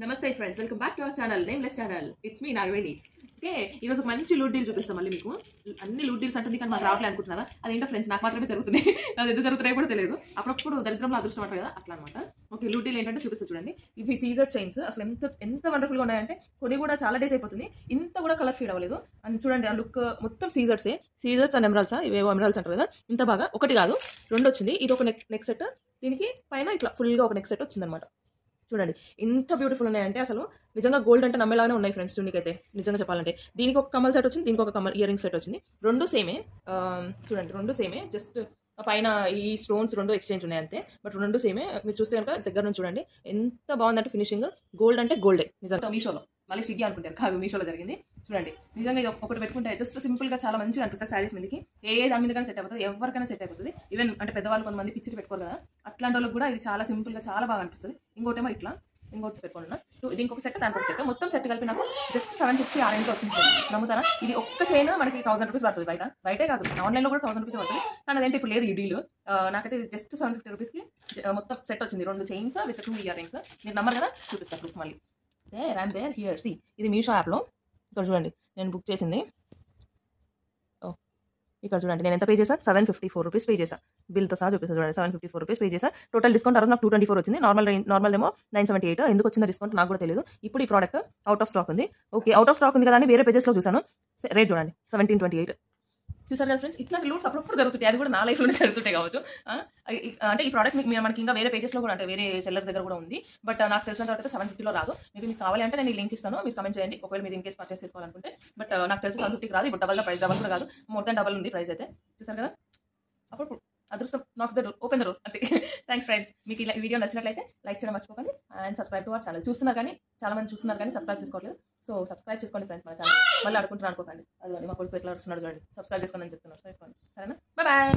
నమస్తే friends, welcome back to our channel nameless channel. It's me Nagaveni. Okay, ఈరోజు ఒక మంచి లూట్ డీల్ చూపిస్తాం. మళ్ళీ మీకు అన్ని లూట్ డీల్స్ అంటుంది కానీ మాకు రావట్లే అనుకుంటున్నారా? అదేంటో ఫ్రెండ్స్, నాకు మాత్రమే జరుగుతున్నాయి. అది ఎందుకు జరుగుతున్నాయో కూడా తెలియదు. అప్పుడప్పుడు దరిద్రంలో అదృష్టం అంటారు కదా, అట్లా అనమాట. ఓకే, లూట్ డీల్ ఏంటంటే చూపిస్తా చూడండి. ఇవి సీజర్ చైన్స్ అసలు ఎంత వండర్ఫుల్గా ఉన్నాయంటే కొన్ని కూడా చాలా డేస్ అయిపోతుంది, ఇంత కూడా కలర్ ఫీడ్ అవ్వలేదు. అండ్ చూడండి ఆ లుక్ మొత్తం సీజర్స్ అండ్ ఎమరాల్స్, ఇవేవో ఎమరాల్స్ అంటారు కదా. ఇంత బాగా ఒకటి కాదు రెండు వచ్చింది. ఇది ఒక నెక్ సెట్, దీనికి పైన ఇట్లా ఫుల్గా ఒక నెక్ సెట్ వచ్చిందనమాట. చూడండి ఎంత బ్యూటిఫుల్ ఉన్నాయంటే అసలు నిజంగా గోల్డ్ అంటే నమ్మేలాగానే ఉన్నాయి ఫ్రెండ్స్. చూనికైతే నిజంగా చెప్పాలంటే దీనికి ఒక కమల్ సెట్ వచ్చింది, దీనికి ఒక కమల్ ఇయర్ రింగ్ సెట్ వచ్చింది. రెండు సేమే, చూడండి రెండు సేమే. జస్ట్ పైన ఈ స్టోన్స్ రెండు ఎక్స్చేంజ్ ఉన్నాయి అంతే, బట్ రెండు సేమే. మీరు చూస్తే కనుక దగ్గర నుంచి చూడండి ఎంత బాగుందంటే ఫినిషింగ్. గోల్డ్ అంటే గోల్డే నిజంగా. మీషోలో మళ్ళీ స్విగ్గీ అనుకుంటారు కాదు, మీషోలో జరిగింది. చూడండి నిజంగా ఇది ఒకటి పెట్టుకుంటే జస్ట్ సింపుల్గా చాలా మంచిగా అనిపిస్తుంది. శారీస్ మీదకి దాని మీద కానీ సెట్ అయిపోతుంది, ఎవరికైనా సెట్ అయిపోతుంది. ఈవెన్ అంటే పెద్దవాళ్ళు కొంతమంది పిచ్చిటి పెట్టుకోరు కదా, అట్లాంటి వాళ్ళకి కూడా ఇది చాలా సింపుల్గా చాలా బాగా అనిపిస్తుంది. ఇంకోటేమో ఇట్లా ఇంకోటి పెట్టుకున్నా, దీనికి ఒక సెట్ దానికి ఒక సెట్, మొత్తం సెట్ కలిపి నాకు జస్ట్ 750 ఆ రేంజ్లో వచ్చింది. నమ్ముతారా? ఇది ఒక్క చైన్ మనకి 1000 రూపీస్ పడుతుంది. బయటే కాదు, ఆన్లైన్లో కూడా 1000 రూపీస్ పడుతుంది. కానీ అదేంటి ఇప్పుడు లేదు ఈ డీల్. నాకైతే జస్ట్ 750 రూపీస్కి మొత్తం సెట్ వచ్చింది. 2 చైన్స్ విత్ 2 ఇయర్ రింగ్స్. మీరు నమ్మరు కదా, చూపిస్తాను ప్రూఫ్ మళ్ళీ. దేర్ హియర్ సి, ఇది మీషో యాప్లో. ఇక్కడ చూడండి నేను బుక్ చేసింది. ఇక్కడ చూడండి నేను ఎంత పే చేశాను, 754 రూపీస్ పే చేశాను. బిల్తో సహా చూపిస్తాను చూడండి, 754 రూపీస్ పే చేశాను. టోటల్ డిస్కౌంట్ ఆ రోజు నాకు 224 వచ్చింది. నార్మల్ ఏమో 978. ఎందుకు వచ్చిందో డిస్కౌంట్ నాకు కూడా తెలియదు. ఇప్పుడు ఈ ప్రోడక్ట్ అవుట్ ఆఫ్ స్టాక్ ఉంది. ఓకే, అవుట్ ఆఫ్ స్టాక్ ఉంది కదా అని వేరే పేజెస్లో చూసాను. రేట్ చూడండి 1728. చూసారు కదా ఫ్రెండ్స్, ఇట్లాంటి లూట్స్ అప్పుడప్పుడు జరుగుతుంటాయి. అది కూడా నా లైఫ్లోనే జరుగుతుంటాయి కావచ్చు. అంటే ఈ ప్రోడక్ట్ మనకి ఇంకా వేరే పేజెస్లో కూడా అంటే వేరే సెల్లర్స్ దగ్గర కూడా ఉంది. బట్ నాకు తెలిసిన తర్వాత 750లో రాదు. మేబీ మీకు కావాలి అంటే నేను లింక్ ఇస్తాను, మీరు కమెంట్ చేయండి ఒకవేళ మీరు ఇన్కేస్ పర్చేస్ చేసుకోవాలనుకుంటే. బట్ నాకు తెలిసి 750కి రాదు. ఇప్పుడు డబల్ ప్రైస్, డబల్ కూడా కాదు, మోర్ దాన్ డబల్ ఉంది ప్రైస్ అయితే. చూసారు కదా, అప్పుడు అదృష్టం knocks the door, open the door అంతే. థ్యాంక్స్ ఫ్రెండ్స్, మీకు ఇలా వీడియో నచ్చినట్లయితే లైక్ చేయడం మర్చిపోకండి and subscribe to our channel. చూస్తున్నారు కానీ చాలా మంది చూస్తున్నారు కానీ సబ్స్క్రైబ్ చేసుకోవట్లేదు. సో సబ్స్క్రైబ్ చేసుకోండి ఫ్రెండ్స్ మన ఛానల్. మళ్ళీ అనుకుంటున్నాను అనుకోకండి, అది మా కొడుకు ఎట్లా వస్తున్నాడు చూడండి, సబ్స్క్రైబ్ చేసుకోండి అని చెప్తున్నారు. చేసుకోండి, సరేనా? బాయ్.